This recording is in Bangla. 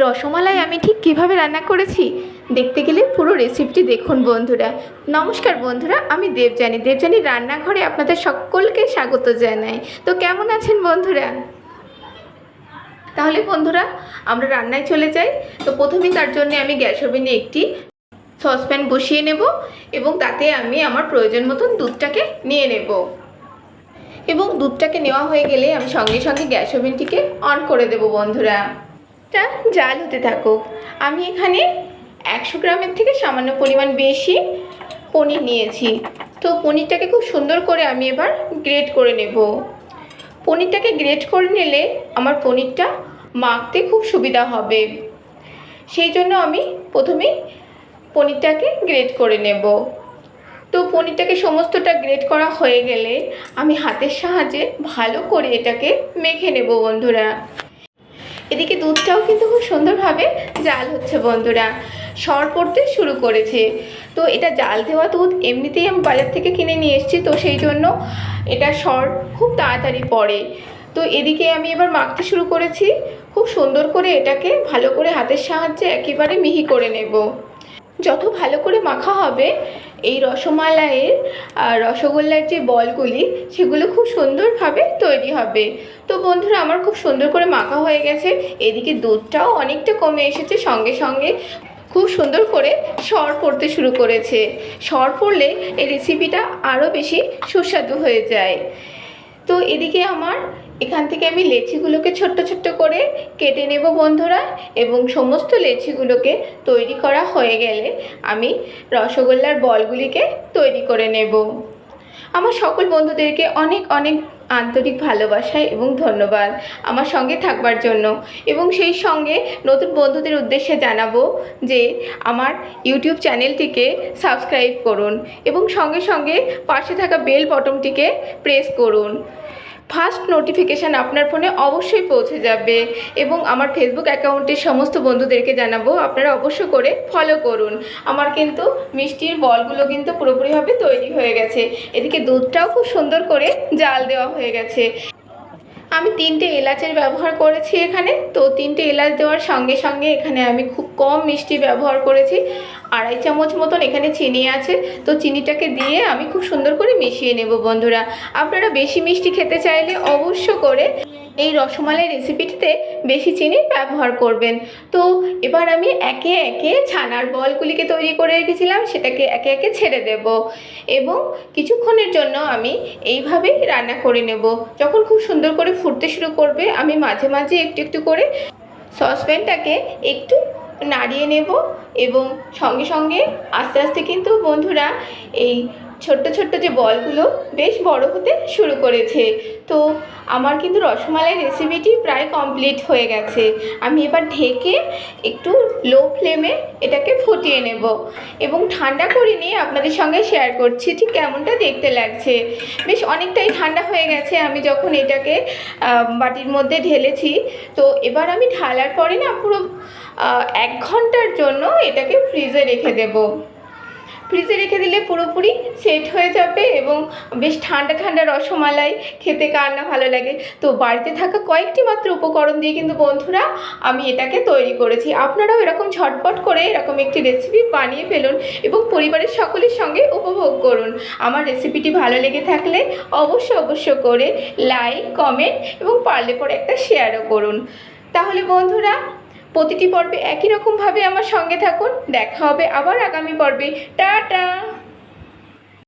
রসমালাই আমি ঠিক কীভাবে রান্না করেছি দেখতে গেলে পুরো রেসিপিটি দেখুন বন্ধুরা। নমস্কার বন্ধুরা, আমি দেবযানী রান্নাঘরে আপনাদের সকলকে স্বাগত জানাই। তো কেমন আছেন বন্ধুরা? তাহলে বন্ধুরা আমরা রান্নায় চলে যাই। তো প্রথমেই তার জন্য আমি গ্যাস ওভেনে একটি সসপ্যান বসিয়ে নেব এবং তাতে আমি আমার প্রয়োজন মতন দুধটাকে নিয়ে নেব এবং দুধটাকে নেওয়া হয়ে গেলে আমি সঙ্গে সঙ্গে গ্যাস ওভেনটিকে অন করে দেব বন্ধুরা। এটা জাল হতে থাকুক। আমি এখানে 100 গ্রামের থেকে সামান্য পরিমাণ বেশি পনির নিয়েছি। তো পনিরটাকে খুব সুন্দর করে আমি এবার গ্রেট করে নেব। পনিরটাকে গ্রেট করে নিলে আমার পনিরটা মাখতে খুব সুবিধা হবে, সেই জন্য আমি প্রথমেই পনিরটাকে গ্রেট করে নেব। তো পনিরটাকে সমস্তটা গ্রেট করা হয়ে গেলে আমি হাতের সাহায্যে ভালো করে এটাকে মেখে নেব বন্ধুরা। এদিকে দুধটাও কিন্তু খুব সুন্দরভাবে জাল হচ্ছে বন্ধুরা, সর পড়তে শুরু করেছে। তো এটা জাল দেওয়া দুধ এমনিতেই আমি বাজার থেকে কিনে নিয়ে এসেছি, তো সেই জন্য এটা সর খুব তাড়াতাড়ি পড়ে। তো এদিকে আমি এবার মাখতে শুরু করেছি। খুব সুন্দর করে এটাকে ভালো করে হাতের সাহায্যে একেবারে মিহি করে নেব। যত ভালো করে মাখা হবে এই রসমালাইয়ের রসগোল্লার যে বলগুলি সেগুলো খুব সুন্দরভাবে তৈরি হবে। তো বন্ধুরা আমার খুব সুন্দর করে মাখা হয়ে গেছে। এদিকে দুধটাও অনেকটা কমে এসেছে, সঙ্গে সঙ্গে খুব সুন্দর করে সর পড়তে শুরু করেছে। সর পড়লে এই রেসিপিটা আরও বেশি সুস্বাদু হয়ে যায়। তো এদিকে আমার এখান থেকে আমি লেচিগুলোকে ছোট্ট ছোট্ট করে কেটে নেব বন্ধুরা, এবং সমস্ত লেচিগুলোকে তৈরি করা হয়ে গেলে আমি রসগোল্লার বলগুলিকে তৈরি করে নেব। আমার সকল বন্ধুদেরকে অনেক অনেক আন্তরিক ভালোবাসা এবং ধন্যবাদ আমার সঙ্গে থাকবার জন্য। এবং সেই সঙ্গে নতুন বন্ধুদের উদ্দেশ্যে জানাবো যে আমার ইউটিউব চ্যানেলটিকে সাবস্ক্রাইব করুন এবং সঙ্গে সঙ্গে পাশে থাকা বেল বটনটিকে প্রেস করুন। ফার্স্ট নোটিফিকেশান আপনার ফোনে অবশ্যই পৌঁছে যাবে। এবং আমার ফেসবুক অ্যাকাউন্টের সমস্ত বন্ধুদেরকে জানাবো আপনারা অবশ্য করে ফলো করুন। আমার কিন্তু মিষ্টির বলগুলো কিন্তু পুরোপুরিভাবে তৈরি হয়ে গেছে। এদিকে দুধটাও খুব সুন্দর করে জাল দেওয়া হয়ে গেছে। আমি 3টে এলাচের ব্যবহার করেছি এখানে। তো 3টে এলাচ দেওয়ার সঙ্গে সঙ্গে এখানে আমি খুব কম মিষ্টি ব্যবহার করেছি। 2.5 চামচ মতন এখানে চিনি আছে। তো চিনিটাকে দিয়ে আমি খুব সুন্দর করে মিশিয়ে নেব বন্ধুরা। আপনারা বেশি মিষ্টি খেতে চাইলে অবশ্য করে এই রসমালাই রেসিপিটিতে বেশি চিনি ব্যবহার করবেন। তো এবার আমি একে একে ছানার বলগুলিকে তৈরি করে রেখেছিলাম সেটাকে একে একে ছেড়ে দেব এবং কিছুক্ষণের জন্য আমি এইভাবেই রান্না করে নেব। যখন খুব সুন্দর করে ফুটতে শুরু করবে আমি মাঝে মাঝে একটু একটু করে সসপ্যানটাকে একটু নাড়িয়ে নেব এবং সঙ্গে সঙ্গে আস্তে আস্তে কিন্তু বন্ধুরা এই ছোট্ট ছোট্ট যে বলগুলো বেশ বড় হতে শুরু করেছে। তো আমার কিন্তু রসমালাই রেসিপিটি প্রায় কমপ্লিট হয়ে গেছে। আমি এবার ঢেকে একটু লো ফ্লেমে এটাকে ফুটিয়ে নেব এবং ঠান্ডা করে নিয়ে আপনাদের সঙ্গে শেয়ার করছি ঠিক কেমনটা দেখতে লাগছে। বেশ অনেকটাই ঠান্ডা হয়ে গেছে আমি যখন এটাকে বাটির মধ্যে ঢেলেছি। তো এবার আমি ঢালার পরে না পুরো 1 ঘন্টার জন্য এটাকে ফ্রিজে রেখে দেব। ফ্রিজে রেখে দিলে পুরোপুরি সেট হয়ে যাবে এবং বেশ ঠান্ডা ঠান্ডা রসমালাই খেতে কার না ভালো লাগে। তো বাড়িতে থাকা কয়েকটি মাত্র উপকরণ দিয়ে কিন্তু বন্ধুরা আমি এটাকে তৈরি করেছি। আপনারাও এরকম ঝটপট করে এরকম একটি রেসিপি বানিয়ে ফেলুন এবং পরিবারের সকলের সঙ্গে উপভোগ করুন। আমার রেসিপিটি ভালো লেগে থাকলে অবশ্য করে লাইক, কমেন্ট এবং পারলে পরে একটা শেয়ারও করুন। তাহলে বন্ধুরা প্রতিটি পর্বে একই রকমভাবে আমার সঙ্গে থাকুন। দেখা হবে আবার আগামী পর্বে। টাটা।